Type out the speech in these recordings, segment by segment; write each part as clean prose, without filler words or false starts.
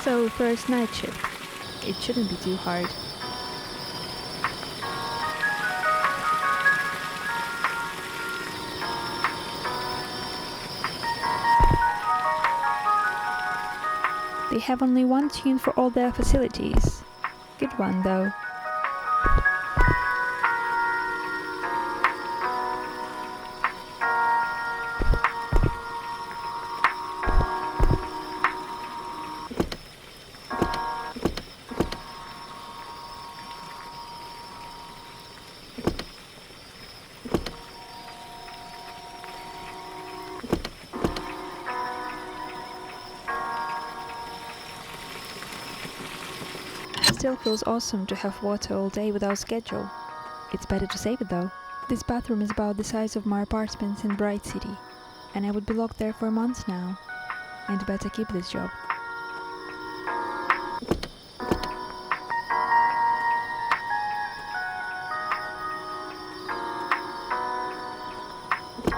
So, first night shift. It shouldn't be too hard. They have only one tune for all their facilities. Good one, though. Still feels awesome to have water all day without schedule. It's better to save it though. This bathroom is about the size of my apartments in Bright City, and I would be locked there for months now. I'd better keep this job.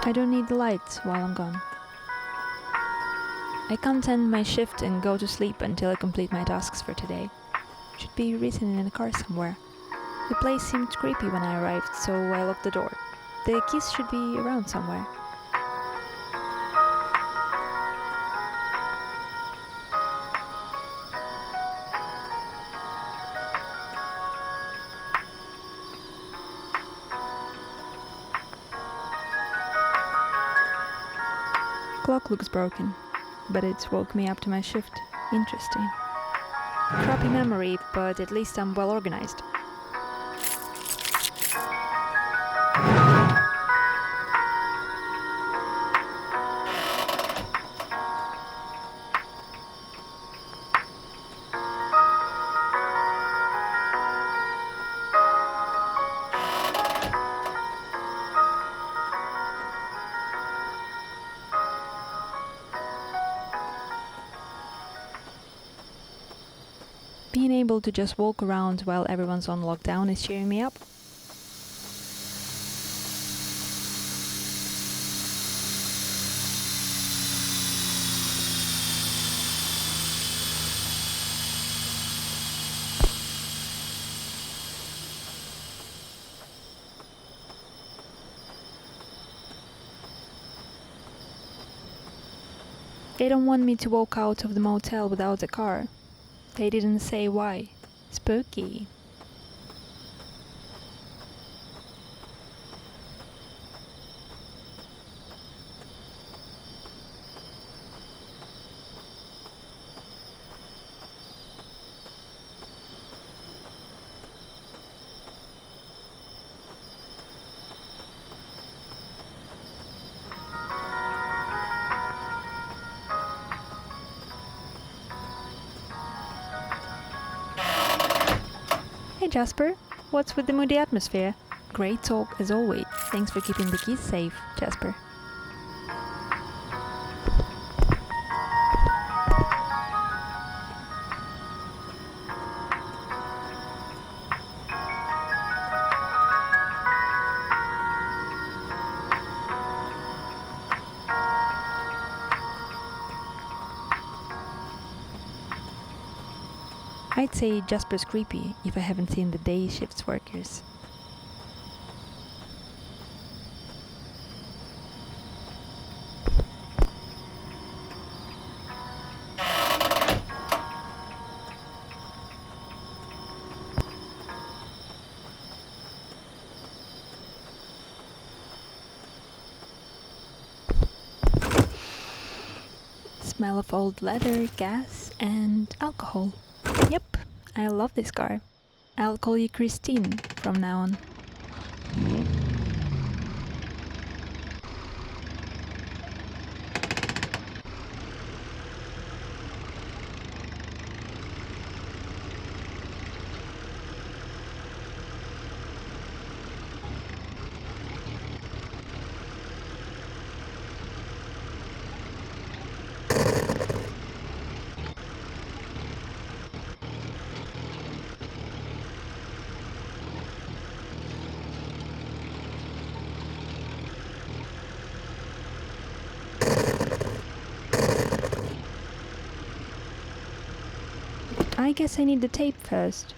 I don't need the lights while I'm gone. I can't end my shift and go to sleep until I complete my tasks for today. Should be written in a car somewhere. The place seemed creepy when I arrived, so I locked the door. The keys should be around somewhere. Clock looks broken, but it woke me up to my shift. Interesting. Crappy memory, but at least I'm well organized. Being able to just walk around while everyone's on lockdown is cheering me up. They don't want me to walk out of the motel without a car. They didn't say why. Spooky. Hey Jasper, what's with the moody atmosphere? Great talk as always. Thanks for keeping the keys safe, Jasper. I'd say Jasper's creepy if I haven't seen the day shifts workers. Smell of old leather, gas, and alcohol. Yep, I love this car. I'll call you Christine from now on. I guess I need the tape first.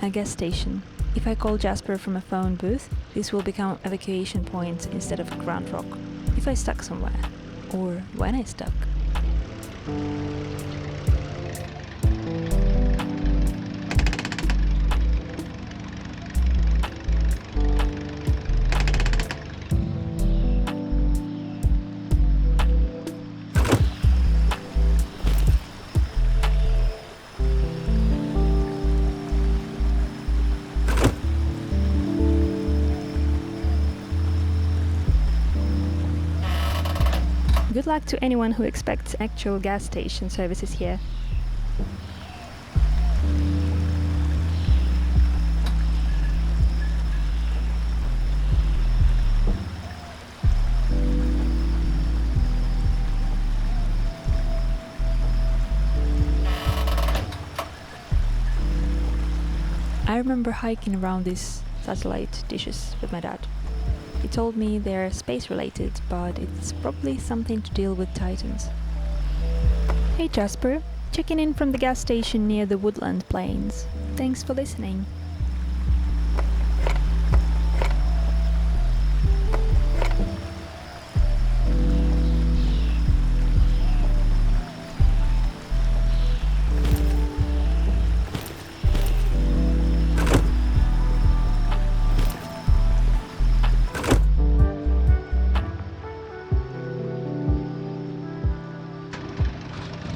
A gas station. If I call Jasper from a phone booth, this will become evacuation point instead of ground rock. If I stuck somewhere. Or when I stuck. Good luck to anyone who expects actual gas station services here. I remember hiking around these satellite dishes with my dad. He told me they're space-related, but it's probably something to deal with Titans. Hey Jasper, checking in from the gas station near the Woodland Plains. Thanks for listening.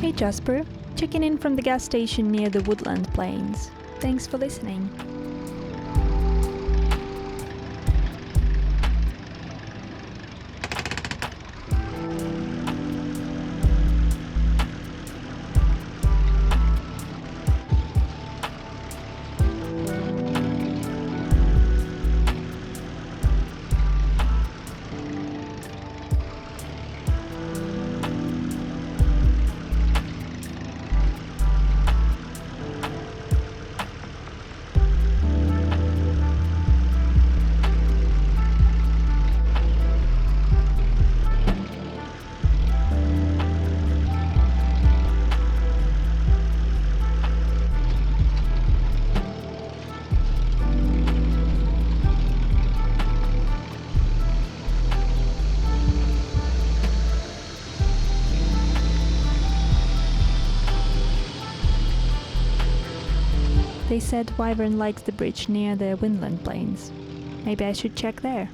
Hey Jasper, checking in from the gas station near the Woodland Plains. Thanks for listening. They said Wyvern likes the bridge near the Woodland Plains. Maybe I should check there.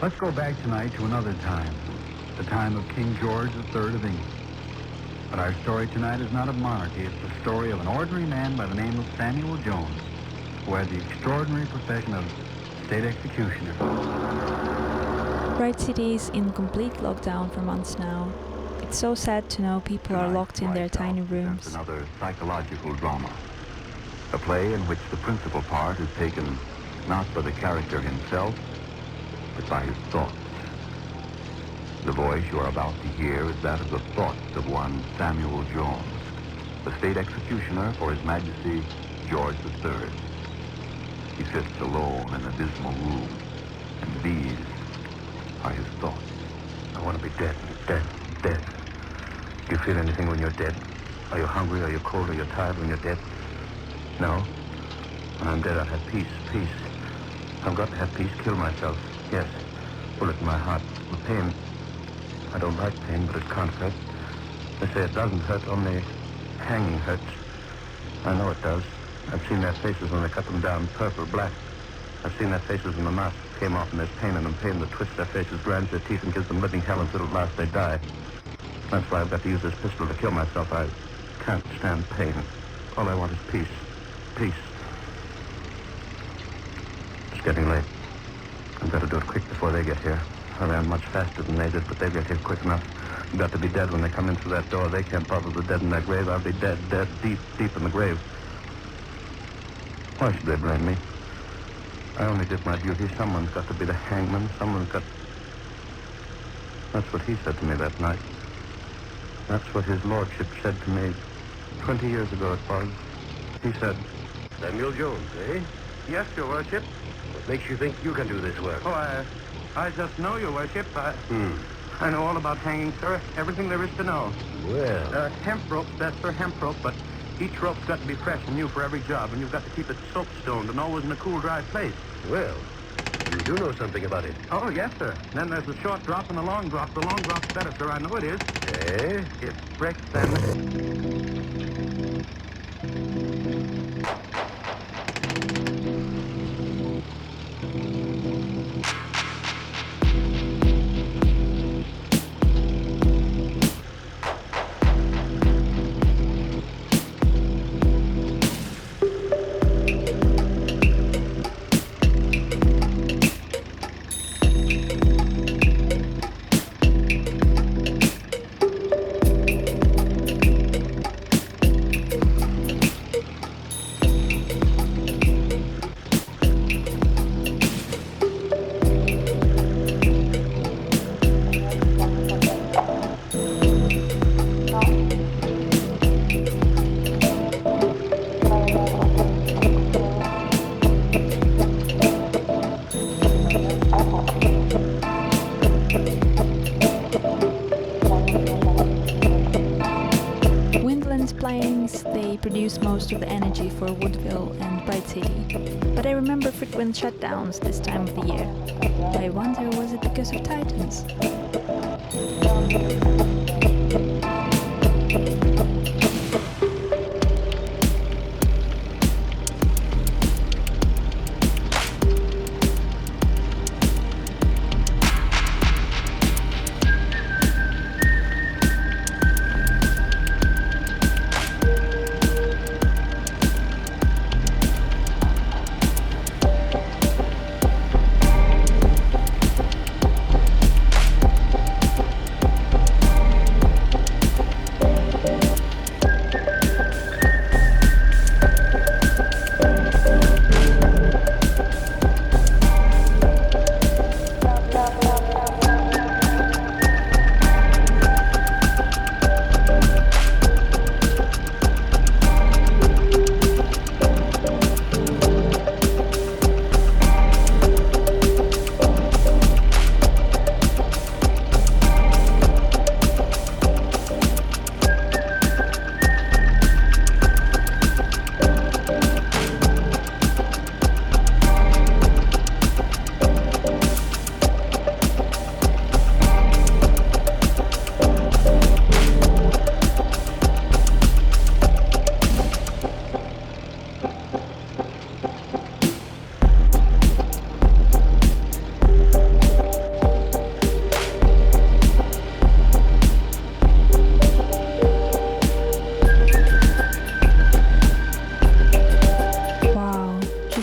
Let's go back tonight to another time, the time of King George III of England. But our story tonight is not of monarchy. It's the story of an ordinary man by the name of Samuel Jones, who had the extraordinary profession of state executioner. Bright City is in complete lockdown for months now. It's so sad to know people are locked in their tiny rooms. Another psychological drama, a play in which the principal part is taken not by the character himself, but by his thoughts. The voice you are about to hear is that of the thoughts of one Samuel Jones, the state executioner for His Majesty George III. He sits alone in a dismal room, and these are his thoughts. I want to be dead, dead, dead. Do you feel anything when you're dead? Are you hungry? Are you cold? Are you tired when you're dead? No? When I'm dead, I'll have peace, peace. I've got to have peace, kill myself. Yes, bullet in my heart. The pain. I don't like pain, but it can't hurt. They say it doesn't hurt, only hanging hurts. I know it does. I've seen their faces when they cut them down, purple, black. I've seen their faces when the masks came off and there's pain in them, pain that twists their faces, grinds their teeth, and gives them living hell until at last they die. That's why I've got to use this pistol to kill myself. I can't stand pain. All I want is peace. Peace. It's getting late. I've got to do it quick before they get here. I ran much faster than they did, but they get here quick enough. I've got to be dead when they come in through that door. They can't bother the dead in their grave. I'll be dead, dead, deep, deep in the grave. Why should they blame me? I only did my duty. Someone's got to be the hangman. Someone's got... That's what he said to me that night. That's what his lordship said to me 20 years ago it was. He said... Samuel Jones, eh? Yes, your worship. What makes you think you can do this work? Oh, I just know, your worship. I know all about hanging, sir. Everything there is to know. Well... Hemp ropes, that's for hemp rope, but each rope's got to be fresh and new for every job, and you've got to keep it soap-stoned and always in a cool, dry place. Well, you do know something about it. Oh, yes, sir. Then there's the short drop and the long drop. The long drop's better, sir. I know it is. Eh? It breaks them. They produce most of the energy for Woodville and Bright City, but I remember frequent shutdowns this time of the year. I wonder, was it because of Titans?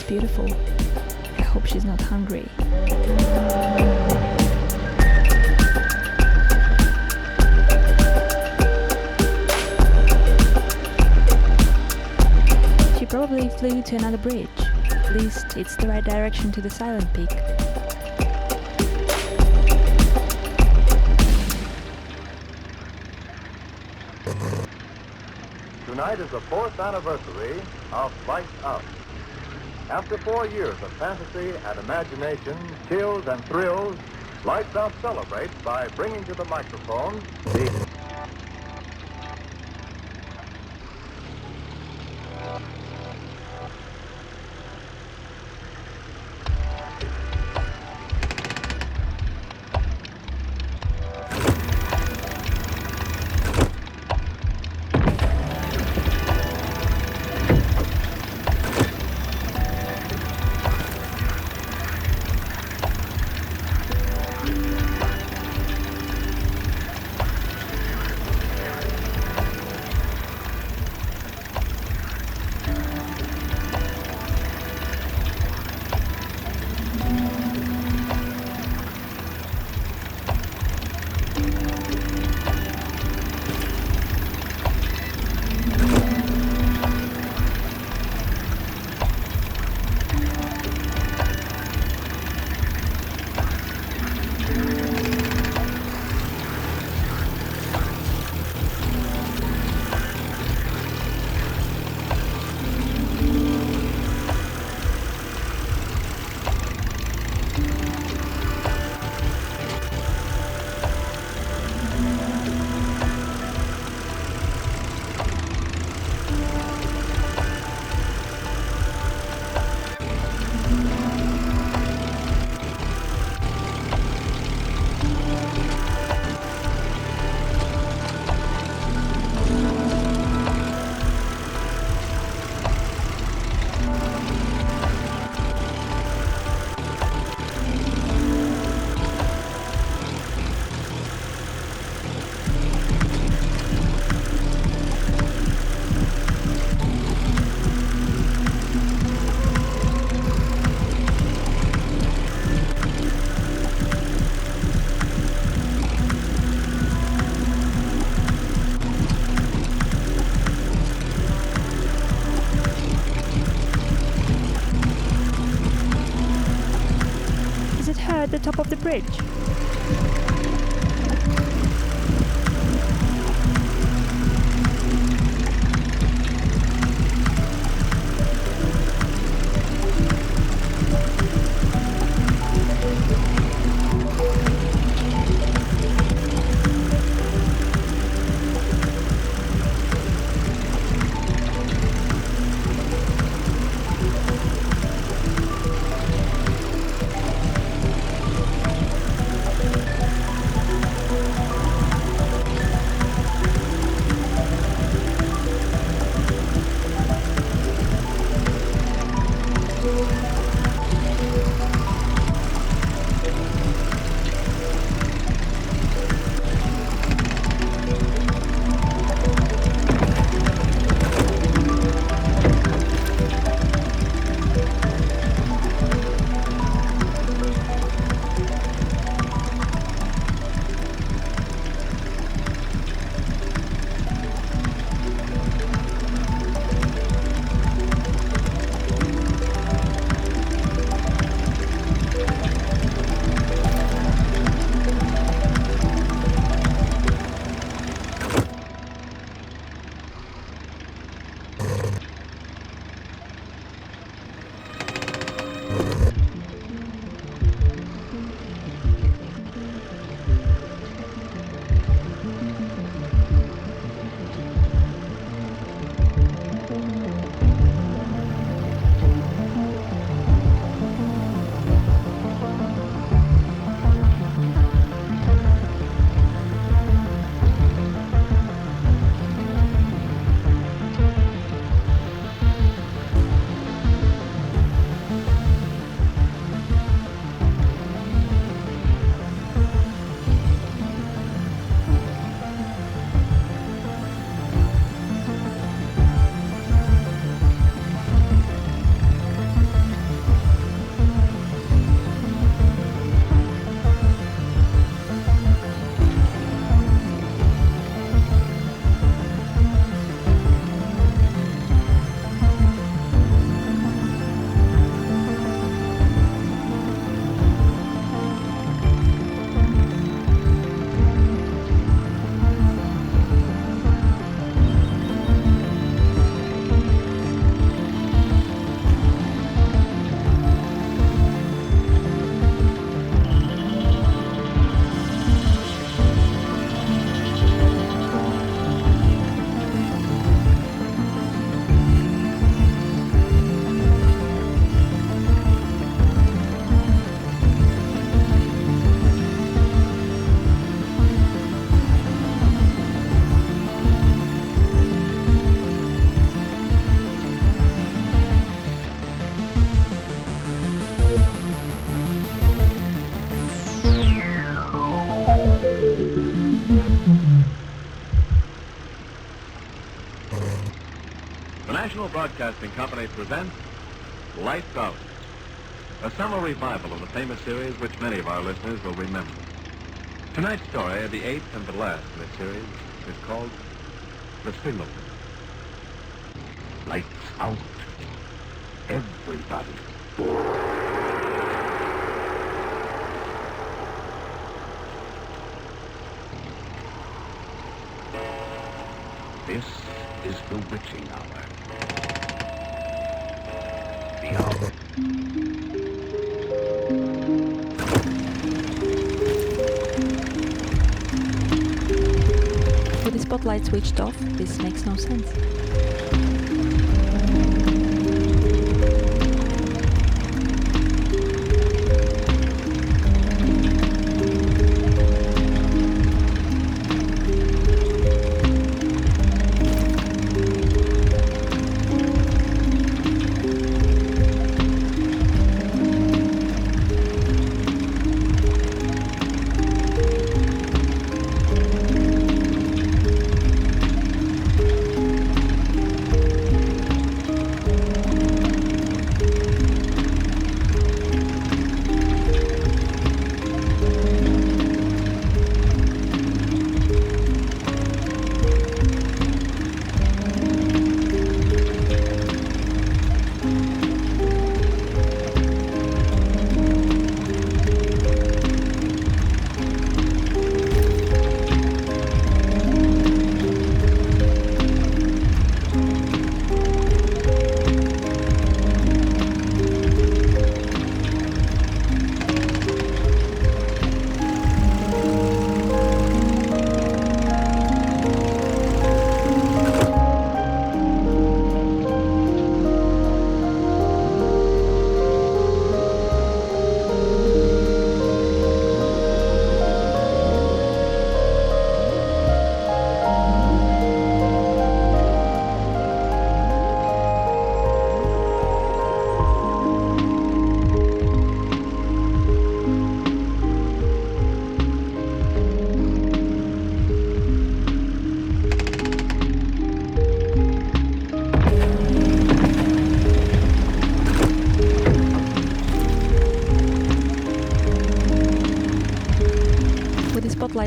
Beautiful. I hope she's not hungry. She probably flew to another bridge. At least it's the right direction to the Silent Peak. Tonight is the 4th anniversary of Lights Out. After 4 years of fantasy and imagination, chills and thrills, Lights Out celebrates by bringing to the microphone the... top of the bridge. The National Broadcasting Company presents Lights Out, a summer revival of the famous series which many of our listeners will remember. Tonight's story, the eighth and the last in the series, is called The Signal. Lights out. Everybody. This is the witching hour. The hour. With the spotlight switched off, this makes no sense.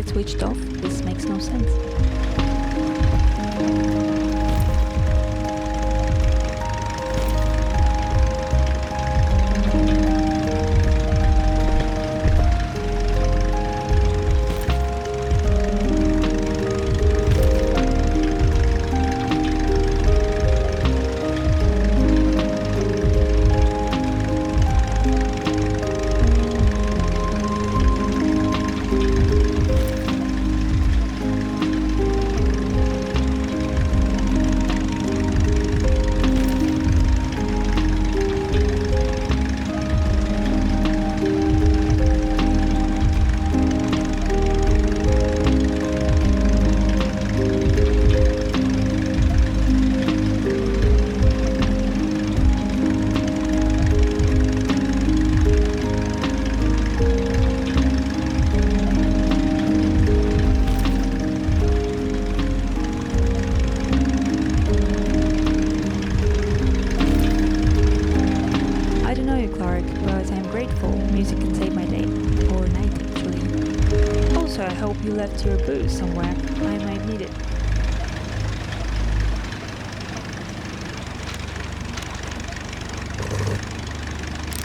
light switched off, this makes no sense. Music can save my day, or night actually. Also, I hope you left your booze somewhere. I might need it.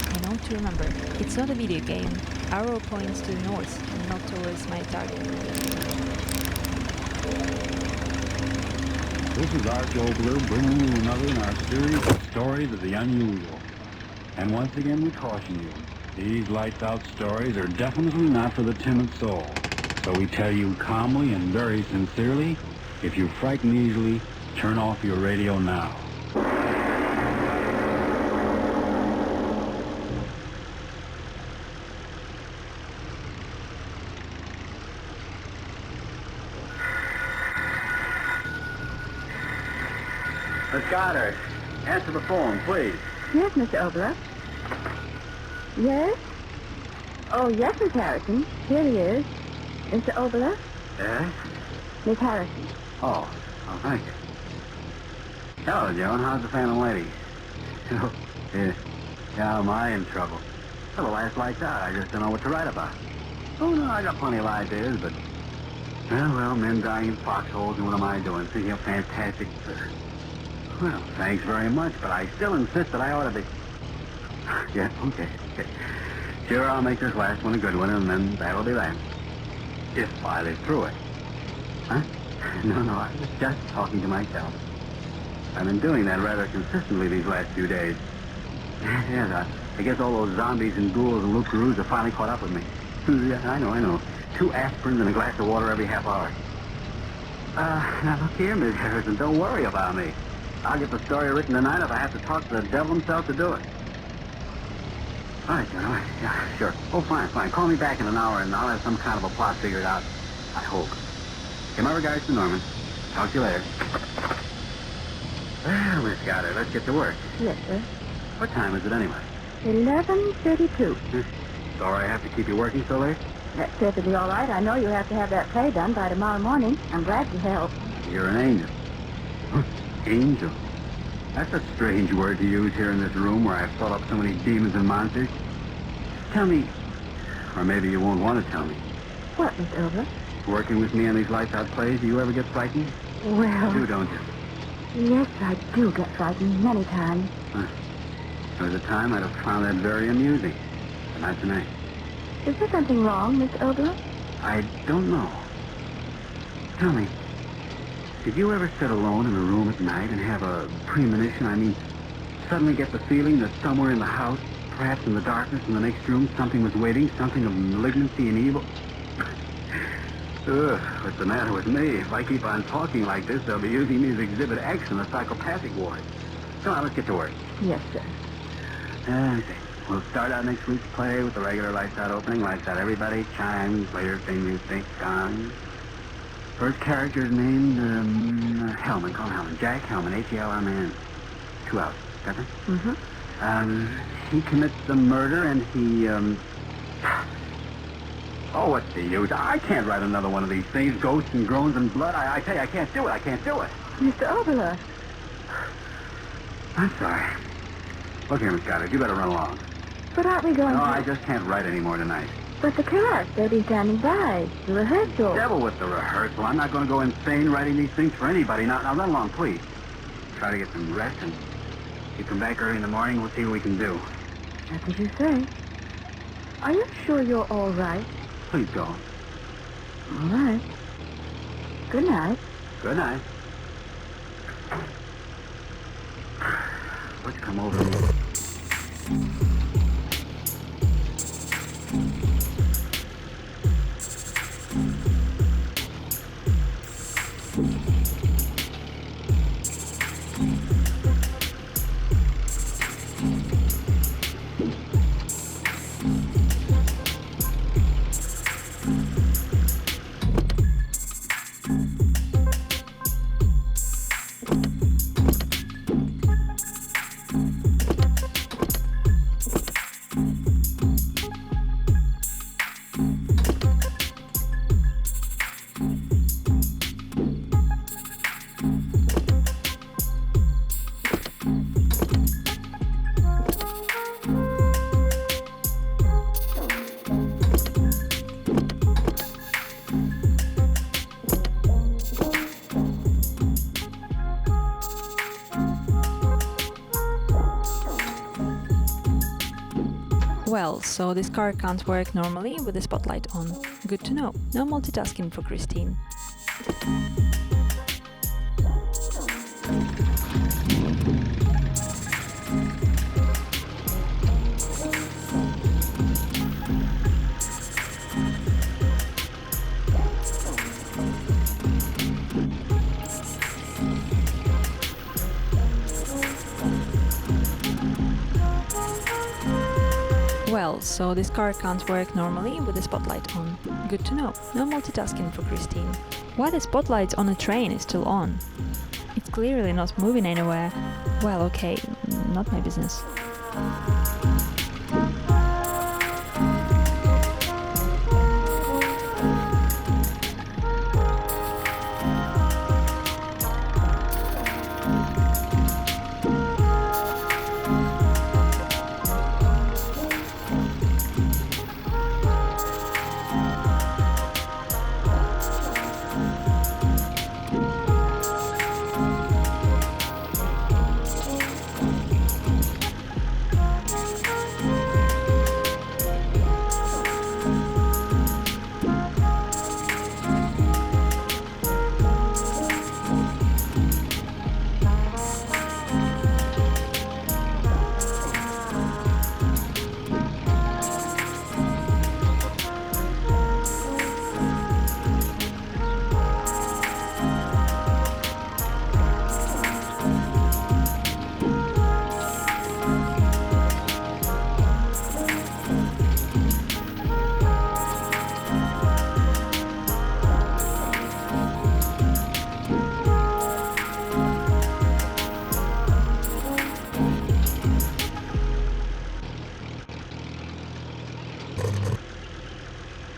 I know to remember, it's not a video game. Arrow points to the north, and not towards my target. This is Arch Obler bringing you another in our series of stories of the unusual. And once again we caution you. These lights-out stories are definitely not for the timid soul. So we tell you calmly and very sincerely, if you frighten easily, turn off your radio now. Miss Goddard, answer the phone, please. Yes, Mr. Obler. Yes? Oh, yes, Miss Harrison. Here he is. Mr. Obler? Yes? Miss Harrison. Oh, thank you. Hello, Joan. How's the Phantom Lady? Yeah, am I in trouble? Well, the last lights out. I just don't know what to write about. Oh, no, I got plenty of ideas, but... Well, men dying in foxholes, and what am I doing? Thinking of fantastic... Well, thanks very much, but I still insist that I ought to be... Yeah, okay. Sure, I'll make this last one a good one, and then that'll be that. If I live through it. Huh? No, I was just talking to myself. I've been doing that rather consistently these last few days. Yes, I guess all those zombies and ghouls and loup-garoos have finally caught up with me. Yeah, I know. 2 aspirins and a glass of water every half hour. Now look here, Miss Harrison, don't worry about me. I'll get the story written tonight if I have to talk to the devil himself to do it. All right, John, all right. Yeah, sure. Oh, fine. Call me back in an hour, and I'll have some kind of a plot figured out. I hope. Give my regards to Norman. Talk to you later. Well, Miss Goddard, let's get to work. Yes, sir. What time is it anyway? 11:32. Sorry I have to keep you working so late? That's perfectly all right. I know you have to have that play done by tomorrow morning. I'm glad to help. You're an angel. Angel? That's a strange word to use here in this room where I've thought up so many demons and monsters. Tell me, or maybe you won't want to tell me. What, Mr. Obler? Working with me on these lights-out plays, do you ever get frightened? Well... You do, don't you? Yes, I do get frightened many times. There was a time I'd have found that very amusing, but not tonight. Is there something wrong, Mr. Obler? I don't know. Tell me, did you ever sit alone in a room at night and have a premonition? Suddenly get the feeling that somewhere in the house, perhaps in the darkness in the next room, something was waiting, something of malignancy and evil? Ugh, what's the matter with me? If I keep on talking like this, they'll be using me as Exhibit X in the psychopathic ward. Come on, let's get to work. Yes, sir. Okay. We'll start out next week's play with the regular lights-out opening. Lights out, everybody. Chimes, later, theme music, gong. First character's named, Hellman. Call him Hellman. Jack Hellman, H-E-L-M-A-N. 2 hours. Got that? Mm-hmm. He commits the murder, and he, Oh, what's the use? I can't write another one of these things. Ghosts and groans and blood. I tell you, I can't do it. Mr. Obler. I'm sorry. Look here, Miss Goddard, you better run along. But aren't we going No, to... I just can't write any more tonight. But the cast, they'll be standing by. The rehearsal. Devil with the rehearsal. I'm not going to go insane writing these things for anybody. Now run along, please. Try to get some rest, and you come back early in the morning, we'll see what we can do. Just as you say. Are you sure you're all right? Please go. All right. Good night. Good night. Let's come over. Well, so this car can't work normally with the spotlight on. Good to know. No multitasking for Christine. Well, so this car can't work normally with the spotlight on. Good to know. No multitasking for Christine. Why the spotlight on a train is still on? It's clearly not moving anywhere. Well, okay, not my business.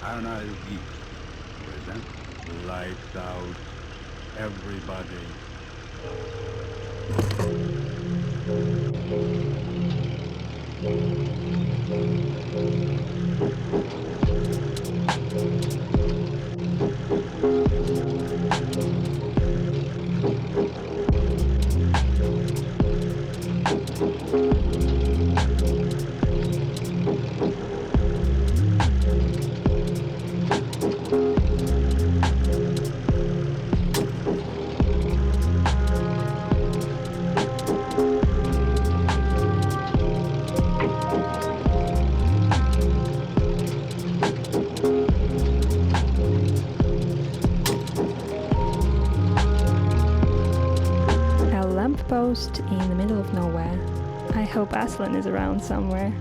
Anna's Geeks present Lights Out, Everybody. Post in the middle of nowhere. I hope Aslan is around somewhere.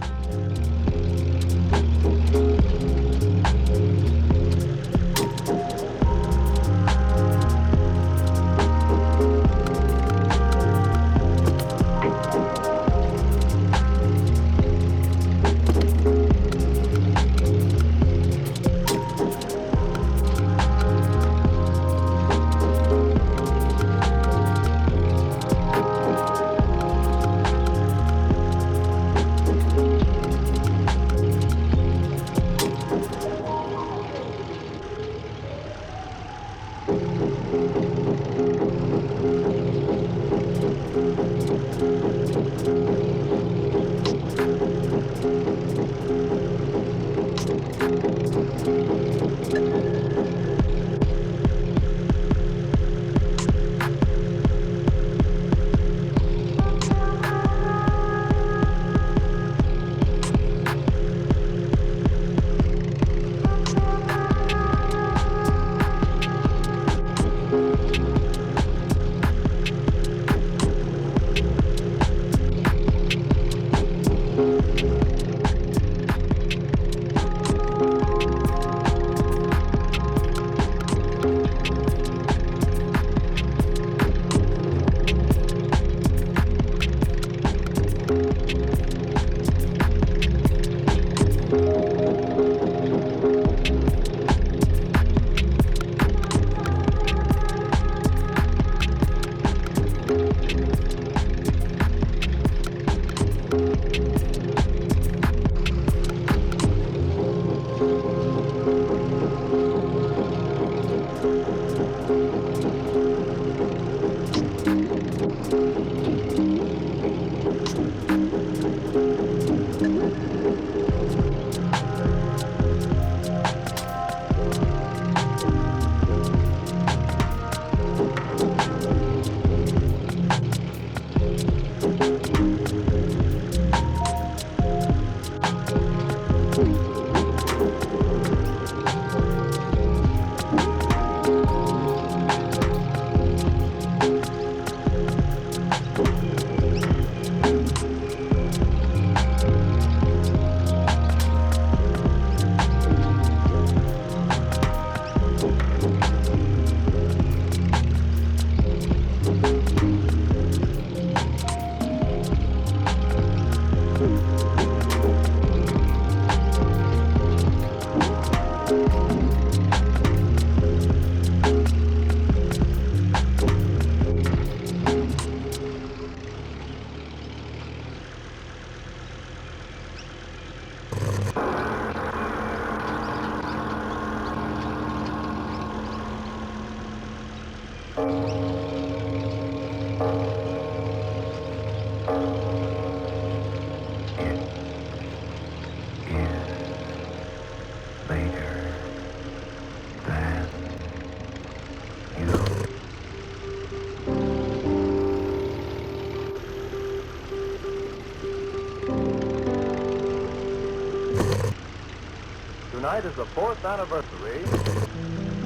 Tonight is the 4th anniversary.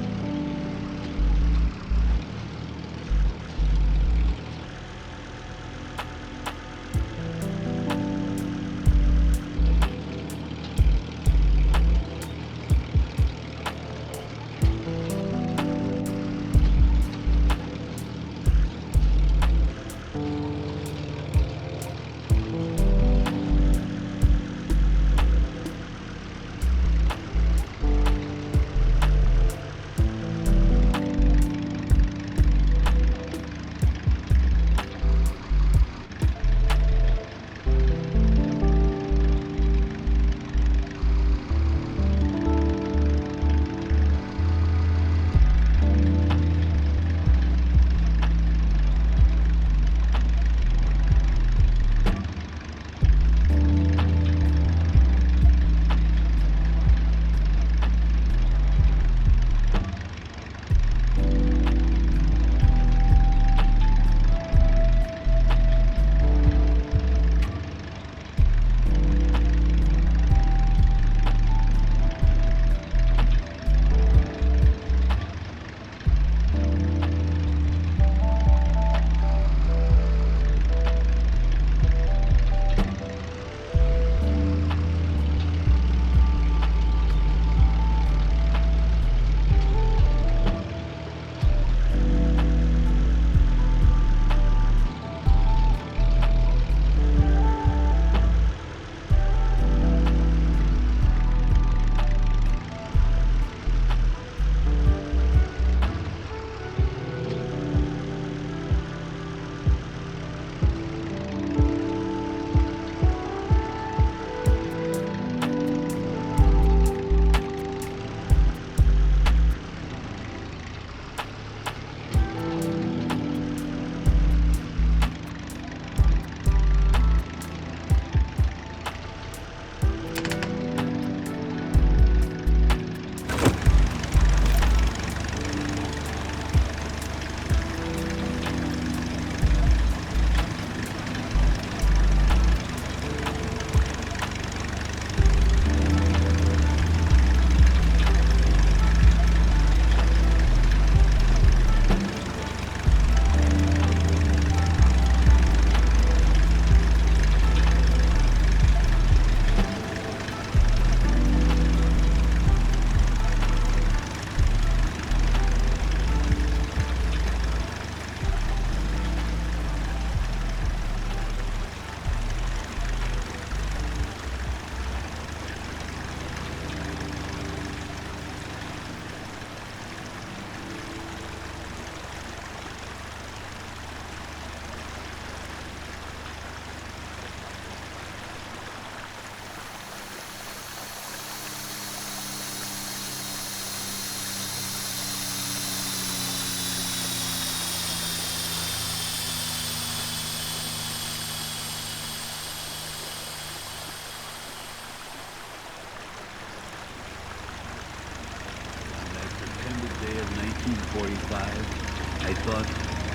1945, I thought,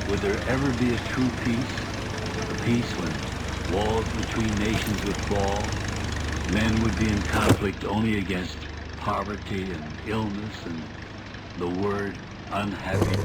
would there ever be a true peace? A peace when walls between nations would fall, men would be in conflict only against poverty and illness and the word unhappy.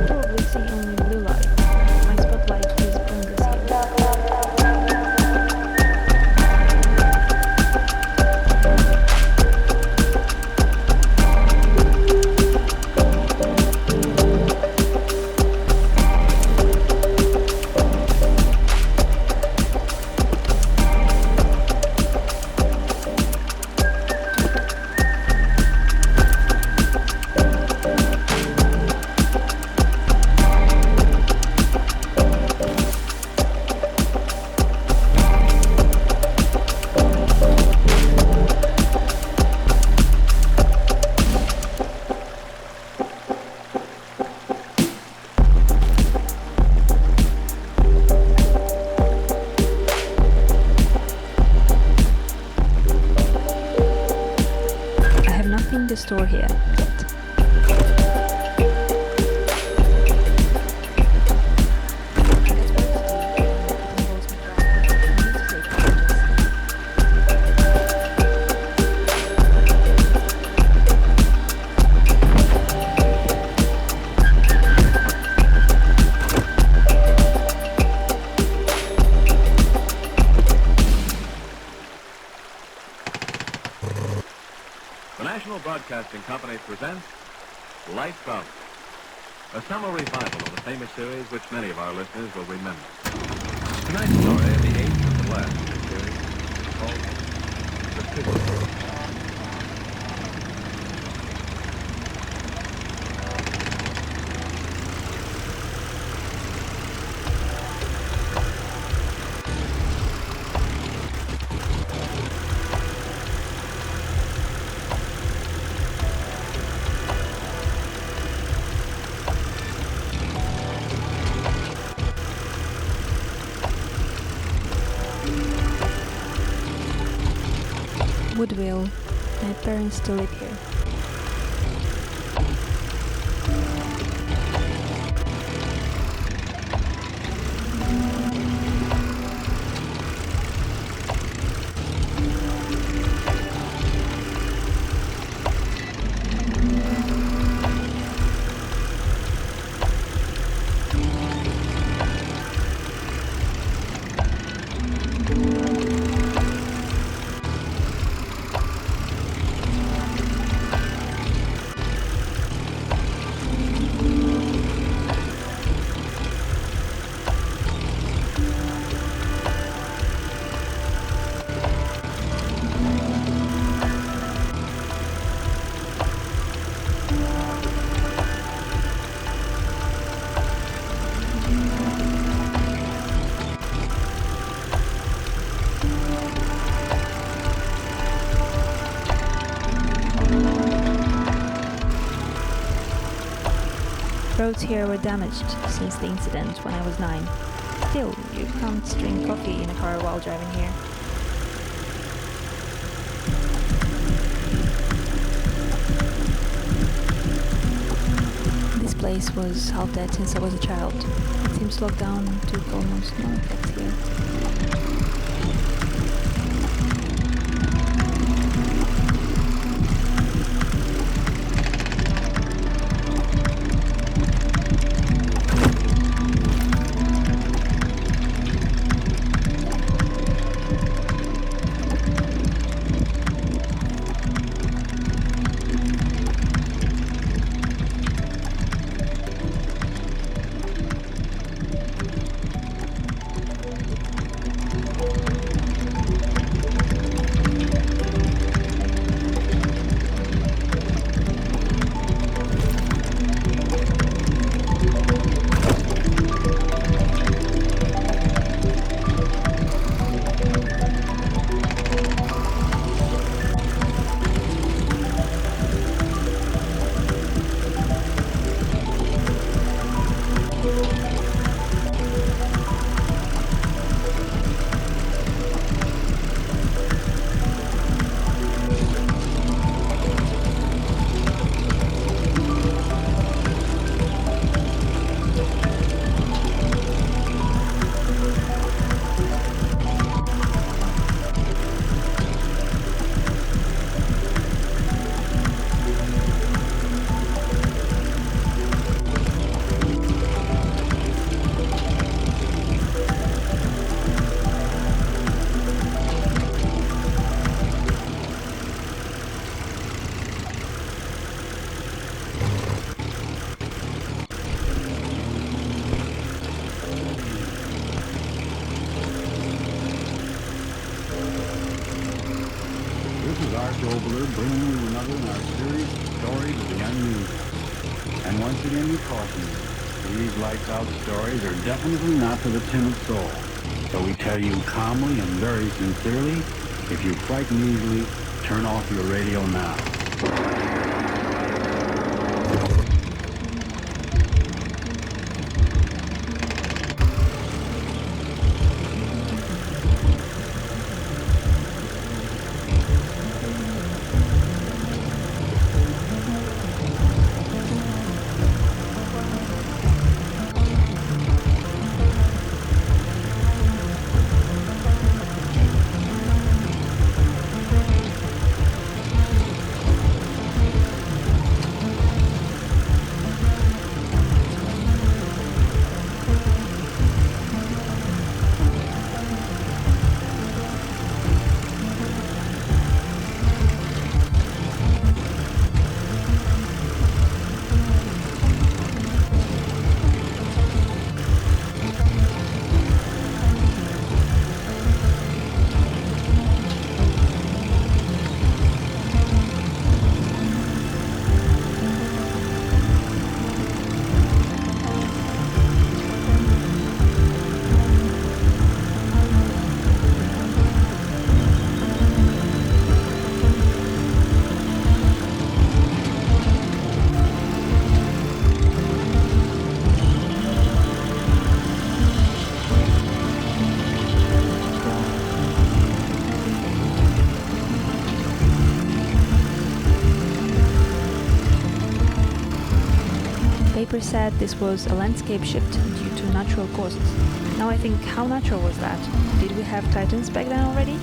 Probably see only blue light. My spotlight is pointless here. I have nothing to store here yet. The National Broadcasting Company presents Lights Out, a summer revival of the famous series which many of our listeners will remember. Tonight's story, the eighth and the last in the series, is called The Figure. Woodville. My parents still live here. Roads here were damaged since the incident when I was 9. Still, you can't drink coffee in a car while driving here. This place was half dead since I was a child. It seems lockdown took almost no effect here. Dobler bringing you another in our series of stories of the unusual. And once again we caution you, these lights out stories are definitely not for the timid soul. So we tell you calmly and very sincerely, if you frighten easily, turn off your radio now. Paper said this was a landscape shift due to natural causes. Now I think, how natural was that? Did we have Titans back then already?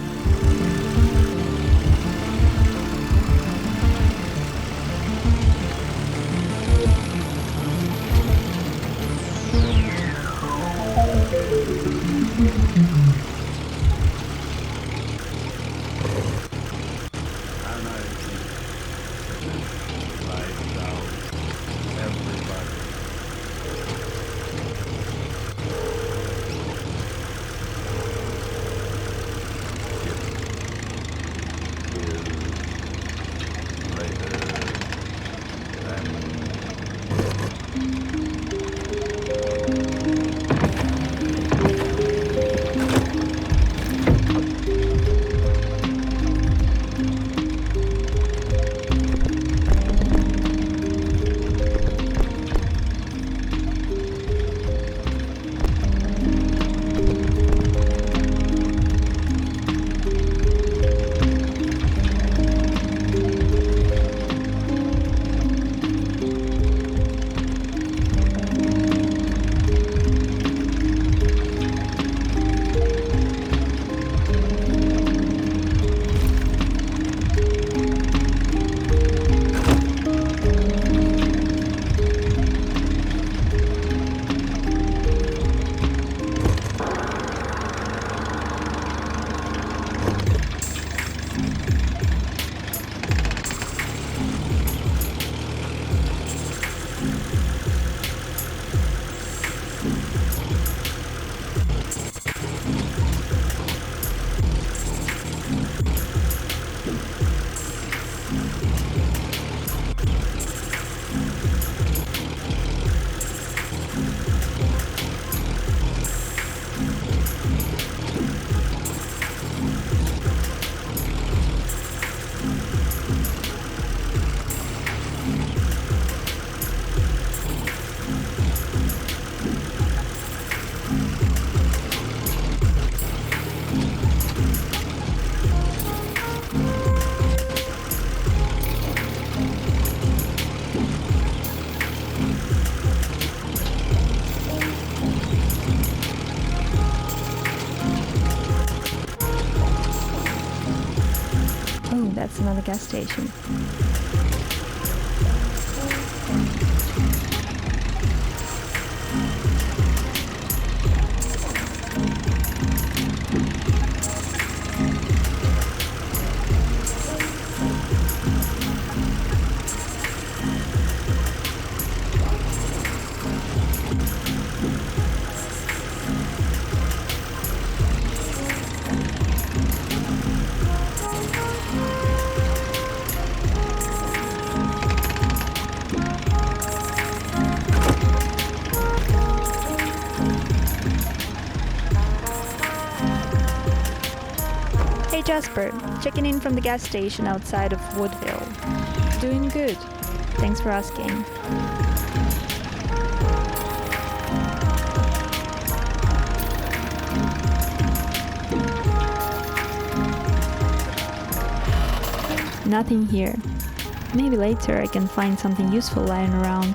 That's another gas station. Hey Jasper, checking in from the gas station outside of Woodville. Doing good. Thanks for asking. Nothing here. Maybe later I can find something useful lying around.